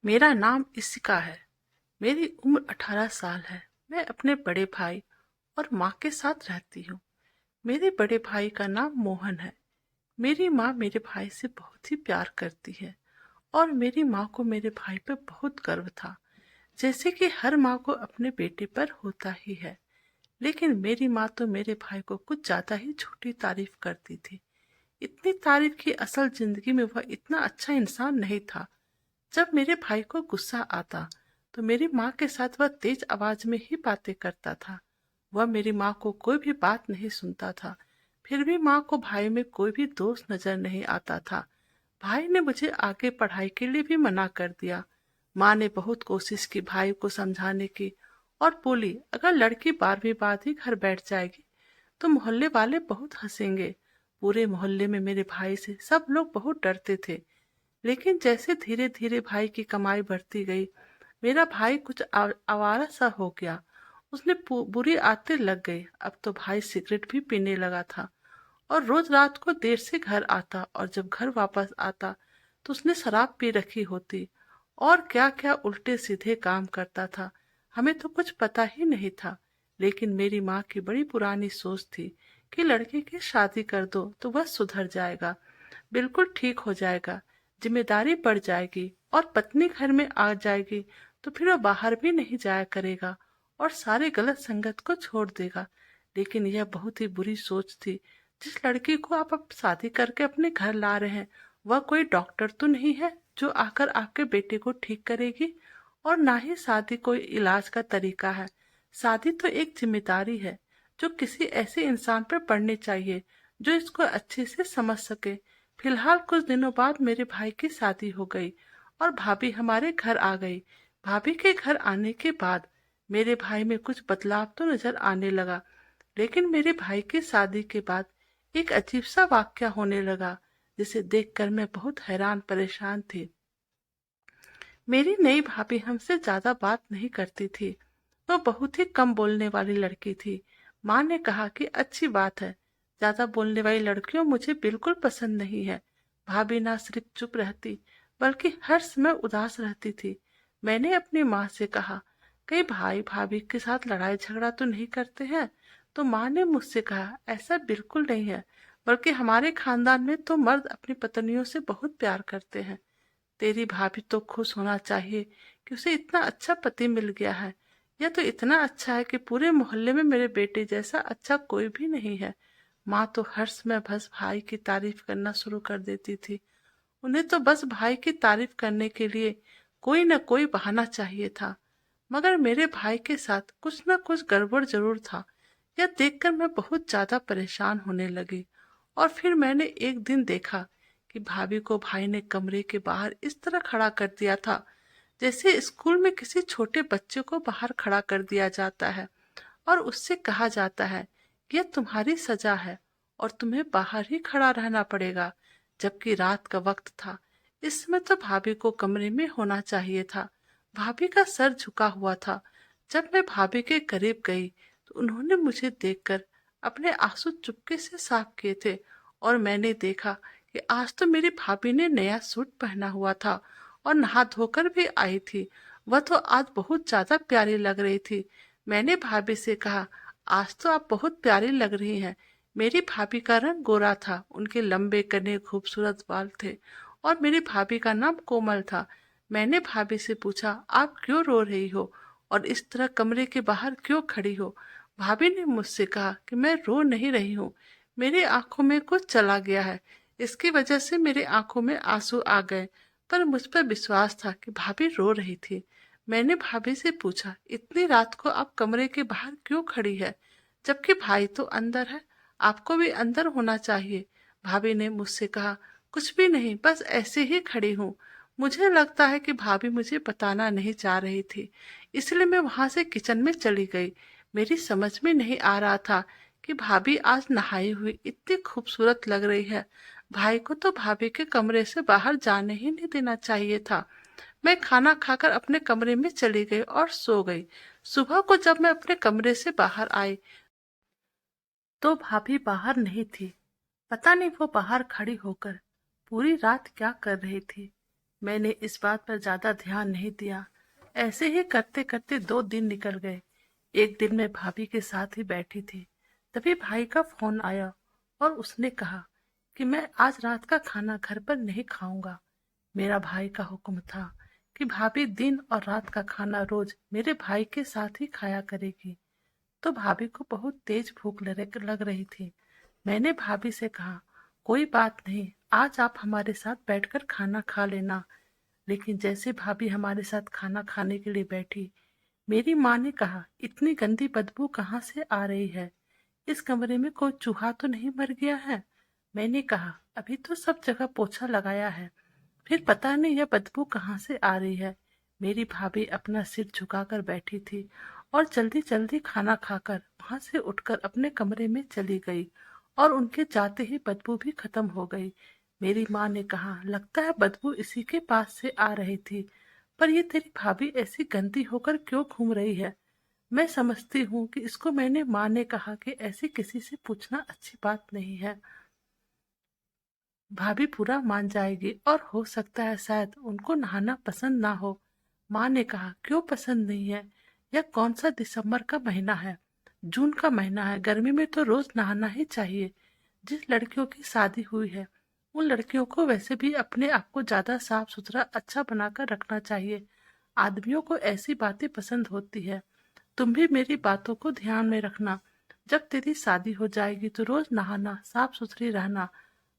मेरा नाम इशिका है। मेरी उम्र 18 साल है। मैं अपने बड़े भाई और माँ के साथ रहती हूँ। मेरे बड़े भाई का नाम मोहन है। मेरी माँ मेरे भाई से बहुत ही प्यार करती है और मेरी माँ को मेरे भाई पर बहुत गर्व था, जैसे कि हर माँ को अपने बेटे पर होता ही है। लेकिन मेरी माँ तो मेरे भाई को कुछ ज्यादा ही झूठी तारीफ करती थी। इतनी तारीफ की असल जिंदगी में वह इतना अच्छा इंसान नहीं था। जब मेरे भाई को गुस्सा आता तो मेरी माँ के साथ वह तेज आवाज में ही बातें करता था। वह मेरी माँ को कोई भी बात नहीं सुनता था। फिर भी माँ को भाई में कोई भी दोष नजर नहीं आता था। भाई ने मुझे आगे पढ़ाई के लिए भी मना कर दिया। माँ ने बहुत कोशिश की भाई को समझाने की और बोली, अगर लड़की 12वीं बाद ही घर बैठ जाएगी तो मोहल्ले वाले बहुत हंसेंगे। पूरे मोहल्ले में मेरे भाई से सब लोग बहुत डरते थे। लेकिन जैसे धीरे धीरे भाई की कमाई बढ़ती गई, मेरा भाई कुछ आवारा सा हो गया। उसने बुरी आदतें लग गई। अब तो भाई सिगरेट भी पीने लगा था और रोज रात को देर से घर आता, और जब घर वापस आता तो उसने शराब पी रखी होती और क्या क्या उल्टे सीधे काम करता था। हमें तो कुछ पता ही नहीं था। लेकिन मेरी माँ की बड़ी पुरानी सोच थी कि लड़के की शादी कर दो तो वह सुधर जाएगा, बिल्कुल ठीक हो जाएगा, जिम्मेदारी बढ़ जाएगी और पत्नी घर में आ जाएगी तो फिर वह बाहर भी नहीं जाया करेगा और सारे गलत संगत को छोड़ देगा। लेकिन यह बहुत ही बुरी सोच थी। जिस लड़की को आप अब शादी करके अपने घर ला रहे हैं, वह कोई डॉक्टर तो नहीं है जो आकर आपके बेटे को ठीक करेगी, और ना ही शादी कोई इलाज का तरीका है। शादी तो एक जिम्मेदारी है जो किसी ऐसे इंसान पर पड़नी चाहिए जो इसको अच्छे से समझ सके। फिलहाल कुछ दिनों बाद मेरे भाई की शादी हो गई और भाभी हमारे घर आ गई। भाभी के घर आने के बाद मेरे भाई में कुछ बदलाव तो नजर आने लगा। लेकिन मेरे भाई की शादी के बाद एक अजीब सा वाकया होने लगा, जिसे देखकर मैं बहुत हैरान परेशान थी। मेरी नई भाभी हमसे ज्यादा बात नहीं करती थी। वह बहुत ही कम बोलने वाली लड़की थी। माँ ने कहा कि अच्छी बात है, ज्यादा बोलने वाली लड़कियों मुझे बिल्कुल पसंद नहीं है। भाभी ना सिर्फ चुप रहती बल्कि हर समय उदास रहती थी। मैंने अपनी माँ से कहा, कई भाई भाभी के साथ लड़ाई झगड़ा तो नहीं करते हैं? तो माँ ने मुझसे कहा, ऐसा बिल्कुल नहीं है, बल्कि हमारे खानदान में तो मर्द अपनी पत्नियों से बहुत प्यार करते हैं। तेरी भाभी तो खुश होना चाहिए कि उसे इतना अच्छा पति मिल गया है। यह तो इतना अच्छा है कि पूरे मोहल्ले में मेरे बेटे जैसा अच्छा कोई भी नहीं है। माँ तो हर समय बस भाई की तारीफ करना शुरू कर देती थी। उन्हें तो बस भाई की तारीफ करने के लिए कोई न कोई बहाना चाहिए था। मगर मेरे भाई के साथ कुछ न कुछ गड़बड़ जरूर था। यह देखकर मैं बहुत ज्यादा परेशान होने लगी। और फिर मैंने एक दिन देखा कि भाभी को भाई ने कमरे के बाहर इस तरह खड़ा कर दिया था, जैसे स्कूल में किसी छोटे बच्चे को बाहर खड़ा कर दिया जाता है और उससे कहा जाता है कि यह तुम्हारी सजा है और तुम्हें बाहर ही खड़ा रहना पड़ेगा। जबकि रात का वक्त था। इस समय तो भाभी को कमरे में होना चाहिए था। भाभी का सर झुका हुआ था। जब मैं भाभी के करीब गई तो उन्होंने मुझे देखकर अपने आंसू चुपके से साफ किए थे, और मैंने देखा कि आज तो मेरी भाभी ने नया सूट पहना हुआ था और नहा धोकर भी आई थी। वह तो आज बहुत ज्यादा प्यारी लग रही थी। मैंने भाभी से कहा, आज तो आप बहुत प्यारी लग रही हैं। मेरी भाभी का रंग गोरा था, उनके लंबे कने खूबसूरत बाल थे और मेरी भाभी का नाम कोमल था। मैंने भाभी से पूछा, आप क्यों रो रही हो और इस तरह कमरे के बाहर क्यों खड़ी हो? भाभी ने मुझसे कहा कि मैं रो नहीं रही हूँ, मेरी आंखों में कुछ चला गया है, इसकी वजह से मेरी आंखों में आंसू आ गए। पर मुझ पर विश्वास था कि भाभी रो रही थी। मैंने भाभी से पूछा, इतनी रात को आप कमरे के बाहर क्यों खड़ी है, जबकि भाई तो अंदर है, आपको भी अंदर होना चाहिए। भाभी ने मुझसे कहा, कुछ भी नहीं, बस ऐसे ही खड़ी हूँ। मुझे लगता है कि भाभी मुझे बताना नहीं चाह रही थी, इसलिए मैं वहां से किचन में चली गई। मेरी समझ में नहीं आ रहा था कि भाभी आज नहाई हुई इतनी खूबसूरत लग रही है। भाई को तो भाभी के कमरे से बाहर जाने ही नहीं देना चाहिए था। मैं खाना खाकर अपने कमरे में चली गई और सो गई। सुबह को जब मैं अपने कमरे से बाहर आई तो भाभी बाहर नहीं थी। पता नहीं वो बाहर खड़ी होकर पूरी रात क्या कर रही थी। मैंने इस बात पर ज्यादा ध्यान नहीं दिया। ऐसे ही करते करते 2 दिन निकल गए। एक दिन मैं भाभी के साथ ही बैठी थी, तभी भाई का फोन आया और उसने कहा कि मैं आज रात का खाना घर पर नहीं खाऊंगा। मेरा भाई का हुक्म था कि भाभी दिन और रात का खाना रोज मेरे भाई के साथ ही खाया करेगी। तो भाभी को बहुत तेज भूख लग रही थी। मैंने भाभी से कहा, कोई बात नहीं, आज आप हमारे साथ बैठकर खाना खा लेना। लेकिन जैसे भाभी हमारे साथ खाना खाने के लिए बैठी, मेरी माँ ने कहा, इतनी गंदी बदबू कहाँ से आ रही है? इस कमरे में कोई चूहा तो नहीं मर गया है? मैंने कहा, अभी तो सब जगह पोछा लगाया है, फिर पता नहीं यह बदबू कहाँ से आ रही है। मेरी भाभी अपना सिर झुकाकर बैठी थी और जल्दी जल्दी खाना खाकर वहां से उठकर अपने कमरे में चली गई और उनके जाते ही बदबू भी खत्म हो गई। मेरी माँ ने कहा, लगता है बदबू इसी के पास से आ रही थी, पर ये तेरी भाभी ऐसी गंदी होकर क्यों घूम रही है? मैं समझती हूँ कि इसको मैंने माँ ने कहा कि ऐसे किसी से पूछना अच्छी बात नहीं है। भाभी पूरा मान जाएगी और हो सकता है शायद उनको नहाना पसंद ना हो। माँ ने कहा, क्यों पसंद नहीं है? यह कौन सा दिसंबर का महीना है? जून का महीना है। गर्मी में तो रोज नहाना ही चाहिए। जिस लड़कियों की शादी हुई है उन लड़कियों को वैसे भी अपने आप को ज्यादा साफ सुथरा अच्छा बनाकर रखना चाहिए। आदमियों को ऐसी बातें पसंद होती है। तुम भी मेरी बातों को ध्यान में रखना। जब तेरी शादी हो जाएगी तो रोज नहाना, साफ सुथरी रहना।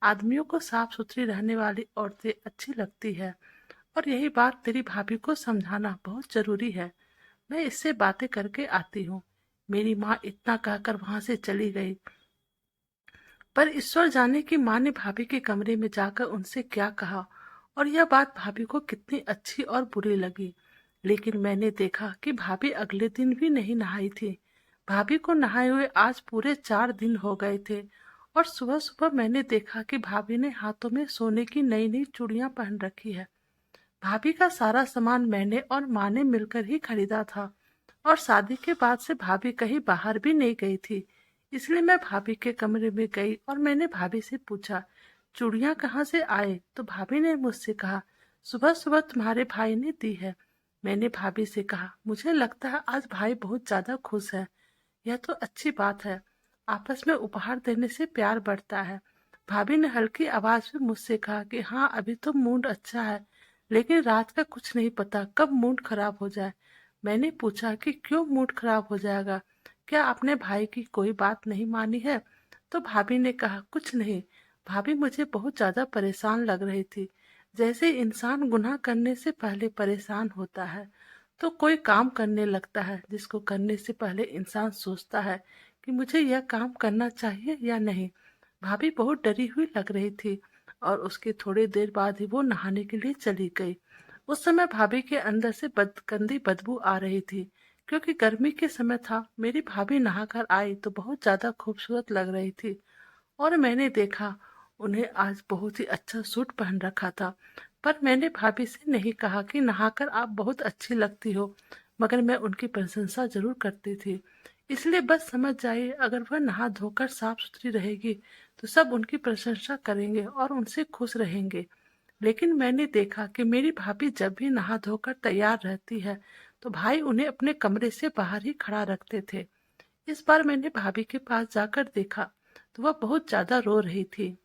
आदमियों को साफ सुथरी रहने वाली औरतें अच्छी लगती है और यही बात तेरी भाभी को समझाना बहुत जरूरी है। मैं इससे बातें करके आती हूँ। मेरी माँ इतना कहकर वहां से चली गई। पर ईश्वर जाने कि माँ ने भाभी के कमरे में जाकर उनसे क्या कहा और यह बात भाभी को कितनी अच्छी और बुरी लगी। लेकिन मैंने देखा कि भाभी अगले दिन भी नहीं नहाई थी। भाभी को नहाए हुए आज पूरे 4 दिन हो गए थे और सुबह सुबह मैंने देखा कि भाभी ने हाथों में सोने की नई नई चूड़ियां पहन रखी है। भाभी का सारा सामान मैंने और माँ ने मिलकर ही खरीदा था और शादी के बाद से भाभी कहीं बाहर भी नहीं गई थी। इसलिए मैं भाभी के कमरे में गई और मैंने भाभी से पूछा, चूड़ियां कहाँ से आए? तो भाभी ने मुझसे कहा, सुबह सुबह तुम्हारे भाई ने दी है। मैंने भाभी से कहा, मुझे लगता है आज भाई बहुत ज्यादा खुश है। यह तो अच्छी बात है। आपस में उपहार देने से प्यार बढ़ता है। भाभी ने हल्की आवाज में मुझसे कहा कि हाँ, अभी तो मूड अच्छा है, लेकिन रात का कुछ नहीं पता कब मूड खराब हो जाए। मैंने पूछा कि क्यों मूड खराब हो जाएगा? क्या आपने भाई की कोई बात नहीं मानी है? तो भाभी ने कहा, कुछ नहीं। भाभी मुझे बहुत ज्यादा परेशान लग रही थी। जैसे इंसान गुनाह करने से पहले परेशान होता है तो कोई काम करने लगता है जिसको करने से पहले इंसान सोचता है कि मुझे यह काम करना चाहिए या नहीं। भाभी बहुत डरी हुई लग रही थी और उसके थोड़ी देर बाद ही वो नहाने के लिए चली गई। उस समय भाभी के अंदर से गंदी बदबू आ रही थी क्योंकि गर्मी के समय था। मेरी भाभी नहाकर आई तो बहुत ज्यादा खूबसूरत लग रही थी और मैंने देखा उन्हें आज बहुत ही अच्छा सूट पहन रखा था। पर मैंने भाभी से नहीं कहा कि नहाकर आप बहुत अच्छी लगती हो, मगर मैं उनकी प्रशंसा जरूर करती थी। इसलिए बस समझ जाइए, अगर वह नहा धोकर साफ सुथरी रहेगी तो सब उनकी प्रशंसा करेंगे और उनसे खुश रहेंगे। लेकिन मैंने देखा कि मेरी भाभी जब भी नहा धोकर तैयार रहती है तो भाई उन्हें अपने कमरे से बाहर ही खड़ा रखते थे। इस बार मैंने भाभी के पास जाकर देखा तो वह बहुत ज्यादा रो रही थी।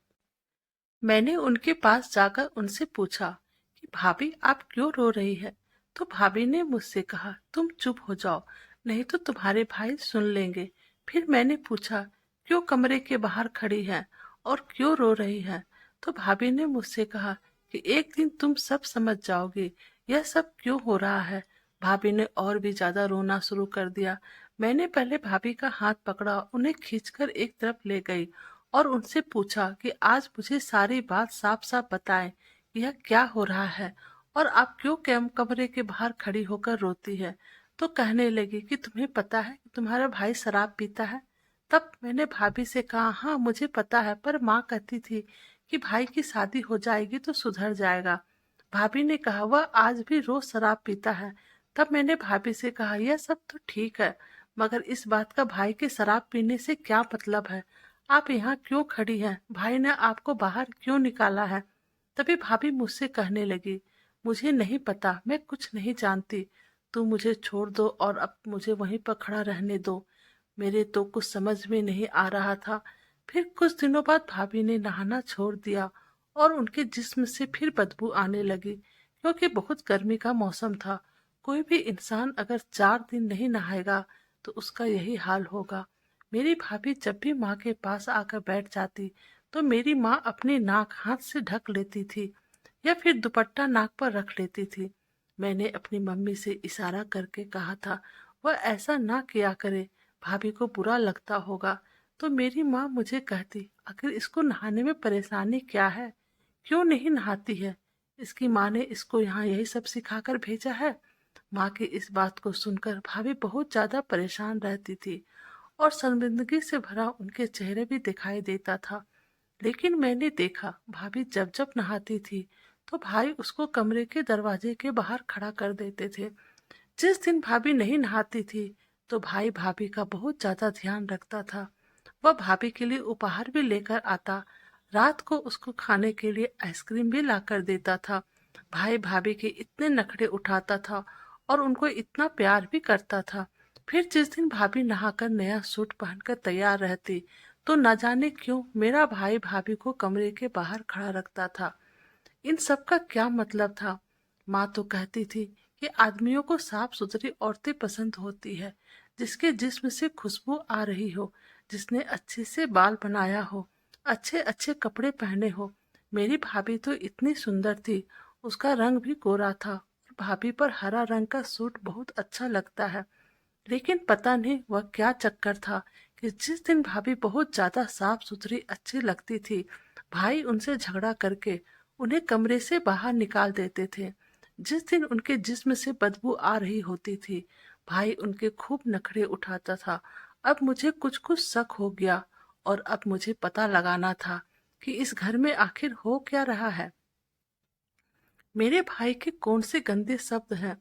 मैंने उनके पास जाकर उनसे पूछा कि भाभी, आप क्यों रो रही है? तो भाभी ने मुझसे कहा, तुम चुप हो जाओ, नहीं तो तुम्हारे भाई सुन लेंगे। फिर मैंने पूछा, क्यों कमरे के बाहर खड़ी है और क्यों रो रही है? तो भाभी ने मुझसे कहा कि एक दिन तुम सब समझ जाओगी यह सब क्यों हो रहा है। भाभी ने और भी ज्यादा रोना शुरू कर दिया। मैंने पहले भाभी का हाथ पकड़ा, उन्हें खींचकर एक तरफ ले गई और उनसे पूछा कि आज मुझे सारी बात साफ साफ बताएं कि यह क्या हो रहा है और आप क्यों कमरे के बाहर खड़ी होकर रोती है। तो कहने लगी कि तुम्हें पता है कि तुम्हारा भाई शराब पीता है। तब मैंने भाभी से कहा, हाँ मुझे पता है, पर माँ कहती थी कि भाई की शादी हो जाएगी तो सुधर जाएगा। भाभी ने कहा, वह आज भी रोज शराब पीता है। तब मैंने भाभी से कहा, यह सब तो ठीक है, मगर इस बात का भाई के शराब पीने से क्या मतलब है? आप यहाँ क्यों खड़ी हैं? भाई ने आपको बाहर क्यों निकाला है? तभी भाभी मुझसे कहने लगी, मुझे नहीं पता, मैं कुछ नहीं जानती। तुम मुझे छोड़ दो और अब मुझे वहीं पर खड़ा रहने दो। मेरे तो कुछ समझ में नहीं आ रहा था। फिर कुछ दिनों बाद भाभी ने नहाना छोड़ दिया और उनके जिस्म से फिर बदबू आने लगी, क्योंकि बहुत गर्मी का मौसम था। कोई भी इंसान अगर 4 दिन नहीं नहाएगा तो उसका यही हाल होगा। मेरी भाभी जब भी माँ के पास आकर बैठ जाती तो मेरी माँ अपनी नाक हाथ से ढक लेती थी या फिर दुपट्टा नाक पर रख लेती थी। मैंने अपनी मम्मी से इशारा करके कहा था वह ऐसा ना किया करे, भाभी को बुरा लगता होगा। तो मेरी माँ मुझे कहती, आखिर इसको नहाने में परेशानी क्या है, क्यों नहीं नहाती है? इसकी माँ ने इसको यहाँ यही सब सिखाकर भेजा है। माँ की इस बात को सुनकर भाभी बहुत ज्यादा परेशान रहती थी और शर्मिंदगी से भरा उनके चेहरे भी दिखाई देता था। लेकिन मैंने देखा भाभी जब जब नहाती थी तो भाई उसको कमरे के दरवाजे के बाहर खड़ा कर देते थे। जिस दिन भाभी नहीं नहाती थी तो भाई भाभी का बहुत ज्यादा ध्यान रखता था। वह भाभी के लिए उपहार भी लेकर आता। रात को उसको खाने के लिए आइसक्रीम भी लाकर देता था। भाई भाभी के इतने नखरे उठाता था और उनको इतना प्यार भी करता था। फिर जिस दिन भाभी नहाकर नया सूट पहनकर तैयार रहती तो न जाने क्यों मेरा भाई भाभी को कमरे के बाहर खड़ा रखता था। इन सब का क्या मतलब था? माँ तो कहती थी कि आदमियों को साफ सुथरी औरतें पसंद होती है, जिसके जिस्म से खुशबू आ रही हो, जिसने अच्छे से बाल बनाया हो, अच्छे अच्छे कपड़े पहने हो। मेरी भाभी तो इतनी सुंदर थी, उसका रंग भी गोरा था और भाभी पर हरा रंग का सूट बहुत अच्छा लगता है। लेकिन पता नहीं वह क्या चक्कर था कि जिस दिन भाभी बहुत ज्यादा साफ सुथरी अच्छी लगती थी, भाई उनसे झगड़ा करके उन्हें कमरे से बाहर निकाल देते थे। जिस दिन उनके जिस्म से बदबू आ रही होती थी, भाई उनके खूब नखरे उठाता था। अब मुझे कुछ कुछ शक हो गया और अब मुझे पता लगाना था कि इस घर में आखिर हो क्या रहा है। मेरे भाई के कौन से गंदे शब्द हैं?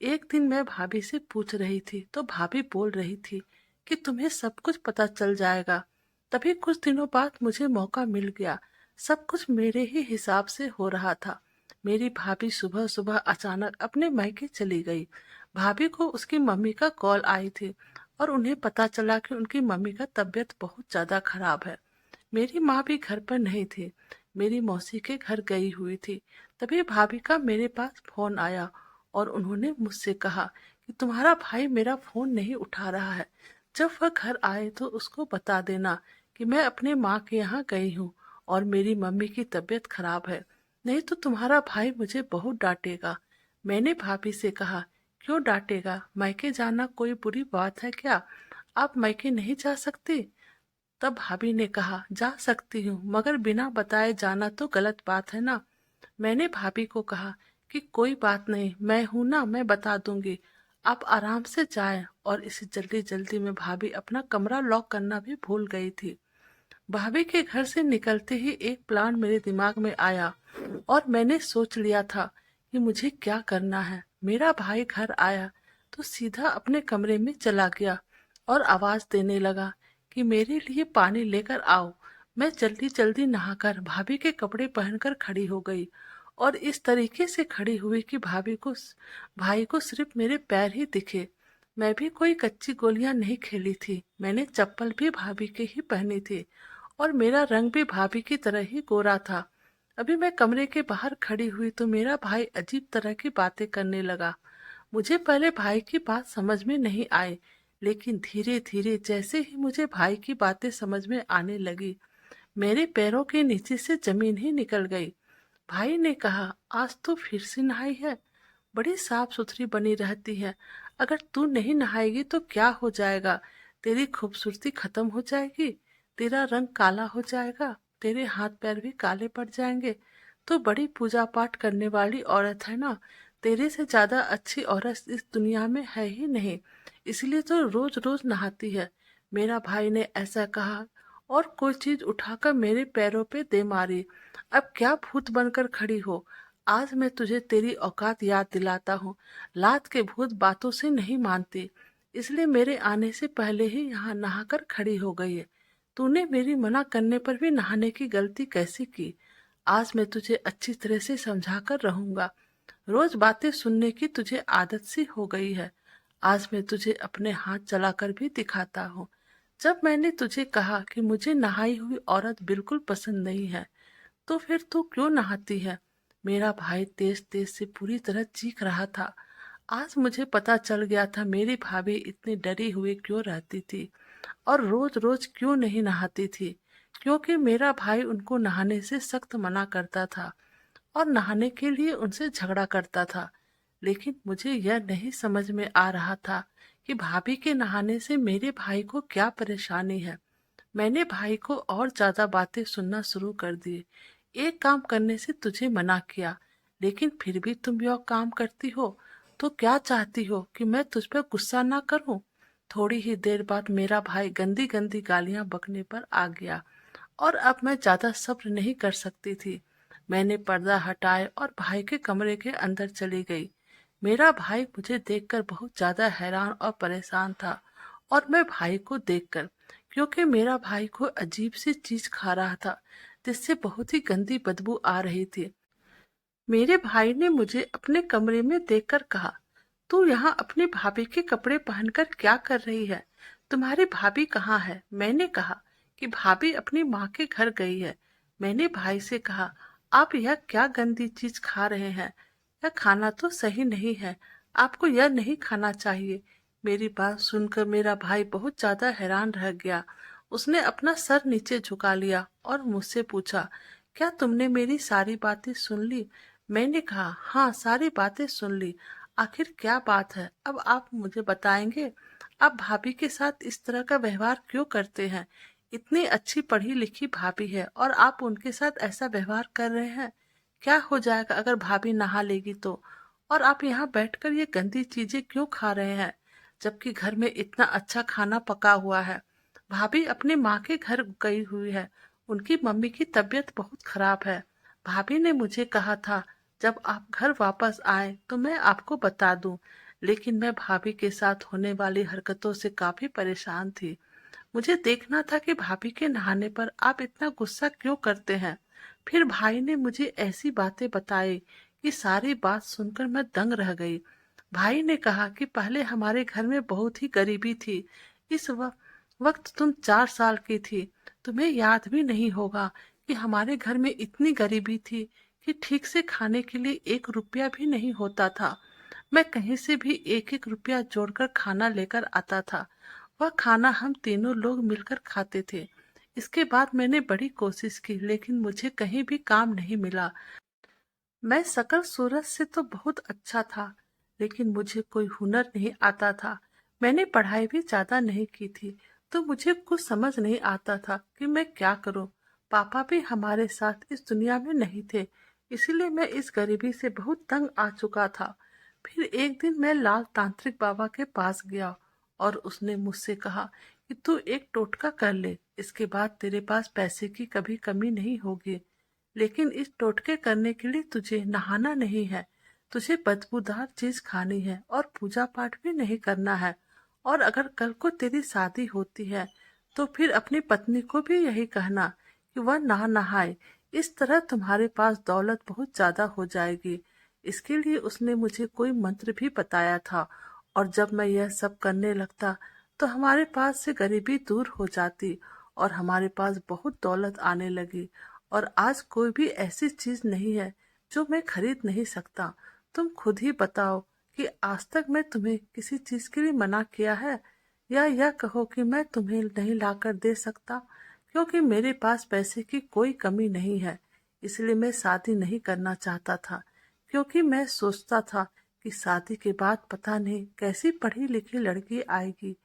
एक दिन मैं भाभी से पूछ रही थी तो भाभी बोल रही थी कि तुम्हें सब कुछ पता चल जाएगा। तभी कुछ दिनों बाद मुझे मौका मिल गया। सब कुछ मेरे ही हिसाब से हो रहा था। मेरी भाभी सुबह सुबह अचानक अपने मायके चली गई। भाभी को उसकी मम्मी का कॉल आई थी और उन्हें पता चला कि उनकी मम्मी का तबीयत बहुत ज्यादा खराब है। मेरी माँ भी घर पर नहीं थी, मेरी मौसी के घर गई हुई थी। तभी भाभी का मेरे पास फोन आया और उन्होंने मुझसे कहा कि तुम्हारा भाई मेरा फोन नहीं उठा रहा है। जब वह घर आए तो उसको बता देना कि मैं अपने माँ के यहाँ गई हूँ और मेरी मम्मी की तबीयत खराब है, नहीं तो तुम्हारा भाई मुझे बहुत डांटेगा। मैंने भाभी से कहा, क्यों डांटेगा? मायके जाना कोई बुरी बात है क्या? आप मायके नहीं जा सकती? तब भाभी ने कहा, जा सकती हूँ मगर बिना बताए जाना तो गलत बात है ना। मैंने भाभी को कहा कि कोई बात नहीं, मैं हूं ना, मैं बता दूंगी, आप आराम से जाएं। और इसी जल्दी जल्दी में भाभी अपना कमरा लॉक करना भी भूल गई थी। भाभी के घर से निकलते ही एक प्लान मेरे दिमाग में आया और मैंने सोच लिया था कि मुझे क्या करना है। मेरा भाई घर आया तो सीधा अपने कमरे में चला गया और आवाज देने लगा कि मेरे लिए पानी लेकर आओ। मैं जल्दी जल्दी नहाकर भाभी के कपड़े पहनकर खड़ी हो गई और इस तरीके से खड़ी हुई कि भाई को सिर्फ मेरे पैर ही दिखे। मैं भी कोई कच्ची गोलियां नहीं खेली थी, मैंने चप्पल भी भाभी के ही पहनी थी और मेरा रंग भी भाभी की तरह ही गोरा था। अभी मैं कमरे के बाहर खड़ी हुई तो मेरा भाई अजीब तरह की बातें करने लगा। मुझे पहले भाई की बात समझ में नहीं आई, लेकिन धीरे धीरे जैसे ही मुझे भाई की बातें समझ में आने लगी, मेरे पैरों के नीचे से जमीन ही निकल गई। भाई ने कहा, आज तो फिर से नहाई है, बड़ी साफ सुथरी बनी रहती है। अगर तू नहीं नहाएगी तो क्या हो जाएगा? तेरी खूबसूरती खत्म हो जाएगी, तेरा रंग काला हो जाएगा, तेरे हाथ पैर भी काले पड़ जाएंगे। तो बड़ी पूजा पाठ करने वाली औरत है ना, तेरे से ज्यादा अच्छी औरत इस दुनिया में है ही नहीं, इसलिए तो रोज रोज नहाती है। मेरा भाई ने ऐसा कहा और कोई चीज उठाकर मेरे पैरों पे दे मारी। अब क्या भूत बनकर खड़ी हो? आज मैं तुझे तेरी औकात याद दिलाता हूँ। लात के भूत बातों से नहीं मानते, इसलिए मेरे आने से पहले ही यहाँ नहाकर खड़ी हो गई है। तूने मेरी मना करने पर भी नहाने की गलती कैसी की? आज मैं तुझे अच्छी तरह से समझा कर रहूंगा। रोज बातें सुनने की तुझे आदत सी हो गई है। आज मैं तुझे अपने हाथ चलाकर भी दिखाता हूँ। जब मैंने तुझे कहा कि मुझे नहाई हुई औरत बिल्कुल पसंद नहीं है, तो फिर तू क्यों नहाती है? मेरा भाई तेज तेज से पूरी तरह चीख रहा था। आज मुझे पता चल गया था मेरी भाभी इतनी डरी हुई क्यों रहती थी और रोज रोज क्यों नहीं नहाती थी। क्योंकि मेरा भाई उनको नहाने से सख्त मना करता था और नहाने के लिए उनसे झगड़ा करता था। लेकिन मुझे यह नहीं समझ में आ रहा था कि भाभी के नहाने से मेरे भाई को क्या परेशानी है। मैंने भाई को और ज्यादा बातें सुनना शुरू कर दी। एक काम करने से तुझे मना किया, लेकिन फिर भी तुम यह काम करती हो। तो क्या चाहती हो कि मैं तुझ पर गुस्सा ना करूं? थोड़ी ही देर बाद मेरा भाई गंदी गंदी गालियां बकने पर आ गया और अब मैं ज्यादा सब्र नहीं कर सकती थी। मैंने पर्दा हटाए और भाई के कमरे के अंदर चली गई। मेरा भाई मुझे देखकर बहुत ज्यादा हैरान और परेशान था और मैं भाई को देखकर, क्योंकि मेरा भाई को अजीब सी चीज खा रहा था जिससे बहुत ही गंदी बदबू आ रही थी। मेरे भाई ने मुझे अपने कमरे में देखकर कहा, तू यहाँ अपनी भाभी के कपड़े पहनकर क्या कर रही है? तुम्हारी भाभी कहाँ है? मैंने कहा कि भाभी अपनी माँ के घर गई है। मैंने भाई से कहा, आप यह क्या गंदी चीज खा रहे हैं? यह खाना तो सही नहीं है। आपको यह नहीं खाना चाहिए। मेरी बात सुनकर मेरा भाई बहुत ज्यादा हैरान रह गया। उसने अपना सर नीचे झुका लिया और मुझसे पूछा, क्या तुमने मेरी सारी बातें सुन ली? मैंने कहा, हाँ, सारी बातें सुन ली। आखिर क्या बात है? अब आप मुझे बताएंगे? आप भाभी के साथ इस तरह का व्यवहार क्यों करते हैं? इतनी अच्छी पढ़ी लिखी भाभी है और आप उनके साथ ऐसा व्यवहार कर रहे हैं। क्या हो जाएगा अगर भाभी नहा लेगी तो? और आप यहाँ बैठकर ये गंदी चीजें क्यों खा रहे हैं, जबकि घर में इतना अच्छा खाना पका हुआ है? भाभी अपने माँ के घर गई हुई है। उनकी मम्मी की तबीयत बहुत खराब है। भाभी ने मुझे कहा था जब आप घर वापस आए तो मैं आपको बता दूं, लेकिन मैं भाभी के साथ होने वाली हरकतों से काफी परेशान थी। मुझे देखना था कि भाभी के नहाने पर आप इतना गुस्सा क्यों करते हैं। फिर भाई ने मुझे ऐसी बातें बताई कि सारी बात सुनकर मैं दंग रह गई। भाई ने कहा कि पहले हमारे घर में बहुत ही गरीबी थी। इस वक्त तुम 4 साल की थी। तुम्हें याद भी नहीं होगा कि हमारे घर में इतनी गरीबी थी कि ठीक से खाने के लिए 1 रुपया भी नहीं होता था। मैं कहीं से भी 1-1 रुपया जोड़कर खाना लेकर आता था। वह खाना हम तीनों लोग मिलकर खाते थे। इसके बाद मैंने बड़ी कोशिश की, लेकिन मुझे कहीं भी काम नहीं मिला। मैं शकल सूरत से तो बहुत अच्छा था, लेकिन मुझे कोई हुनर नहीं आता था। मैंने पढ़ाई भी ज्यादा नहीं की थी, तो मुझे कुछ समझ नहीं आता था कि मैं क्या करूं। पापा भी हमारे साथ इस दुनिया में नहीं थे, इसीलिए मैं इस गरीबी से बहुत तंग आ चुका था। फिर एक दिन मैं लाल तांत्रिक बाबा के पास गया और उसने मुझसे कहा कि तू एक टोटका कर ले, इसके बाद तेरे पास पैसे की कभी कमी नहीं होगी। लेकिन इस टोटके करने के लिए तुझे नहाना नहीं है, तुझे बदबूदार चीज खानी है और पूजा पाठ भी नहीं करना है। और अगर कल को तेरी शादी होती है तो फिर अपनी पत्नी को भी यही कहना कि वह ना नहाए। इस तरह तुम्हारे पास दौलत बहुत ज्यादा हो जाएगी। इसके लिए उसने मुझे कोई मंत्र भी बताया था और जब मैं यह सब करने लगता तो हमारे पास से गरीबी दूर हो जाती और हमारे पास बहुत दौलत आने लगी। और आज कोई भी ऐसी चीज नहीं है जो मैं खरीद नहीं सकता। तुम खुद ही बताओ कि आज तक मैं तुम्हें किसी चीज के लिए मना किया है? या यह कहो कि मैं तुम्हें नहीं लाकर दे सकता, क्योंकि मेरे पास पैसे की कोई कमी नहीं है। इसलिए मैं शादी नहीं करना चाहता था, क्योंकि मैं सोचता था कि शादी के बाद पता नहीं कैसी पढ़ी लिखी लड़की आएगी,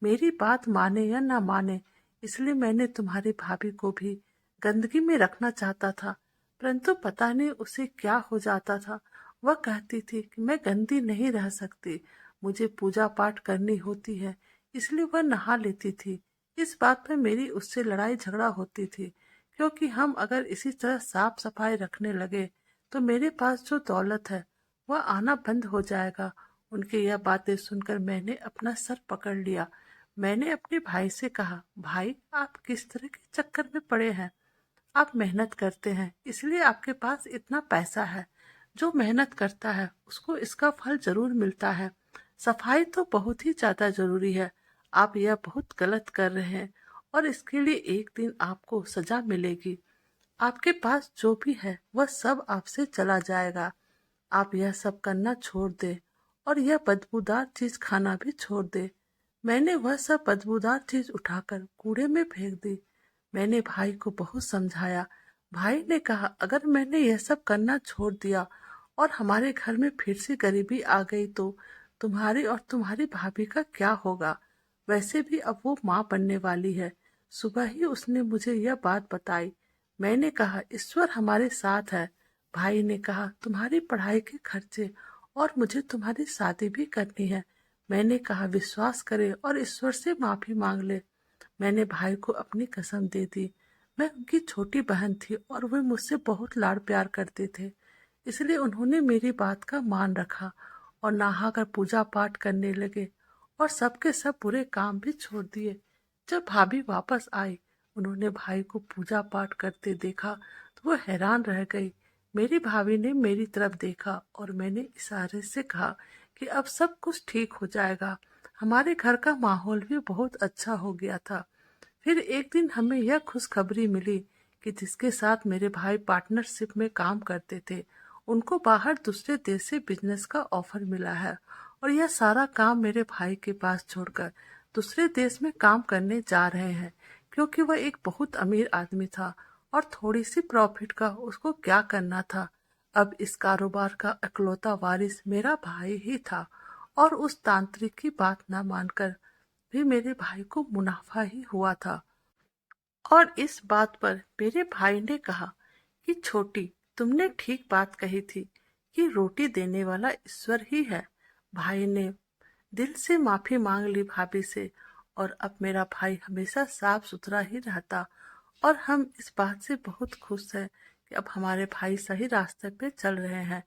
मेरी बात माने या ना माने। इसलिए मैंने तुम्हारी भाभी को भी गंदगी में रखना चाहता था, परंतु पता नहीं उसे क्या हो जाता था। वह कहती थी कि मैं गंदी नहीं रह सकती, मुझे पूजा पाठ करनी होती है, इसलिए वह नहा लेती थी। इस बात पर मेरी उससे लड़ाई झगड़ा होती थी, क्योंकि हम अगर इसी तरह साफ सफाई रखने लगे तो मेरे पास जो दौलत है वह आना बंद हो जाएगा। उनकी यह बातें सुनकर मैंने अपना सर पकड़ लिया। मैंने अपने भाई से कहा, भाई, आप किस तरह के चक्कर में पड़े हैं? आप मेहनत करते हैं, इसलिए आपके पास इतना पैसा है। जो मेहनत करता है उसको इसका फल जरूर मिलता है। सफाई तो बहुत ही ज्यादा जरूरी है। आप यह बहुत गलत कर रहे हैं और इसके लिए एक दिन आपको सजा मिलेगी। आपके पास जो भी है वह सब आपसे चला जाएगा। आप यह सब करना छोड़ दे और यह बदबूदार चीज खाना भी छोड़ दे। मैंने वह सब बदबूदार चीज उठाकर कूड़े में फेंक दी। मैंने भाई को बहुत समझाया। भाई ने कहा, अगर मैंने यह सब करना छोड़ दिया और हमारे घर में फिर से गरीबी आ गई तो तुम्हारी और तुम्हारी भाभी का क्या होगा? वैसे भी अब वो माँ बनने वाली है। सुबह ही उसने मुझे यह बात बताई। मैंने कहा, ईश्वर हमारे साथ है। भाई ने कहा, तुम्हारी पढ़ाई के खर्चे और मुझे तुम्हारी शादी भी करनी है। मैंने कहा, विश्वास करे और ईश्वर से माफी मांग ले। मैंने भाई को अपनी कसम दे दी। मैं उनकी छोटी बहन थी और वे मुझसे बहुत लाड़ प्यार करते थे। इसलिए उन्होंने मेरी बात का मान रखा और नहाकर पूजा पाठ करने लगे और सबके सब बुरे काम भी छोड़ दिए। जब भाभी वापस आई, उन्होंने भाई को पूजा पाठ करते देखा तो वो हैरान रह गई। मेरी भाभी ने मेरी तरफ देखा और मैंने इशारे से कहा कि अब सब कुछ ठीक हो जाएगा। हमारे घर का माहौल भी बहुत अच्छा हो गया था। फिर एक दिन हमें यह खुशखबरी मिली कि जिसके साथ मेरे भाई पार्टनरशिप में काम करते थे, उनको बाहर दूसरे देश से बिजनेस का ऑफर मिला है और यह सारा काम मेरे भाई के पास छोड़कर दूसरे देश में काम करने जा रहे हैं, क्योंकि वह एक बहुत अमीर आदमी था और थोड़ी सी प्रॉफिट का उसको क्या करना था। अब इस कारोबार का इकलौता वारिस मेरा भाई ही था और उस तांत्रिक की बात न मानकर भी मेरे भाई को मुनाफा ही हुआ था। और इस बात पर मेरे भाई ने कहा कि छोटी, तुमने ठीक बात कही थी कि रोटी देने वाला ईश्वर ही है। भाई ने दिल से माफी मांग ली भाभी से और अब मेरा भाई हमेशा साफ सुथरा ही रहता और हम इस बात से बहुत खुश हैं कि अब हमारे भाई सही रास्ते पे चल रहे हैं।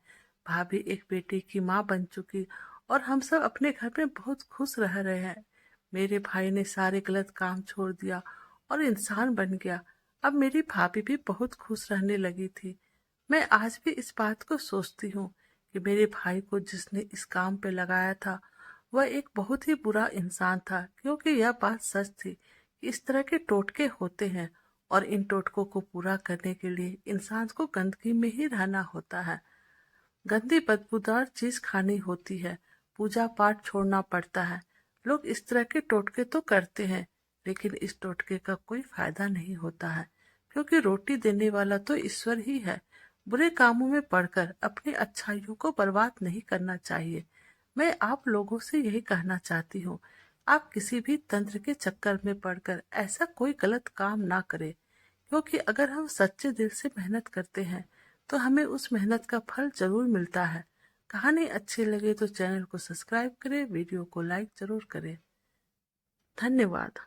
भाभी एक बेटी की माँ बन चुकी और हम सब अपने घर में बहुत खुश रह रहे हैं। मेरे भाई ने सारे गलत काम छोड़ दिया और इंसान बन गया। अब मेरी भाभी भी बहुत खुश रहने लगी थी। मैं आज भी इस बात को सोचती हूँ कि मेरे भाई को जिसने इस काम पे लगाया था वह एक बहुत ही बुरा इंसान था, क्योंकि यह बात सच थी कि इस तरह के टोटके होते हैं और इन टोटकों को पूरा करने के लिए इंसान को गंदगी में ही रहना होता है। गंदी बदबूदार चीज खानी होती है, पूजा पाठ छोड़ना पड़ता है। लोग इस तरह के टोटके तो करते हैं, लेकिन इस टोटके का कोई फायदा नहीं होता है, क्योंकि रोटी देने वाला तो ईश्वर ही है। बुरे कामों में पड़कर अपनी अच्छाइयों को बर्बाद नहीं करना चाहिए। मैं आप लोगों से यही कहना चाहती हूँ, आप किसी भी तंत्र के चक्कर में पड़कर ऐसा कोई गलत काम ना करें, क्योंकि अगर हम सच्चे दिल से मेहनत करते हैं तो हमें उस मेहनत का फल जरूर मिलता है। कहानी अच्छी लगे तो चैनल को सब्सक्राइब करें, वीडियो को लाइक जरूर करें। धन्यवाद।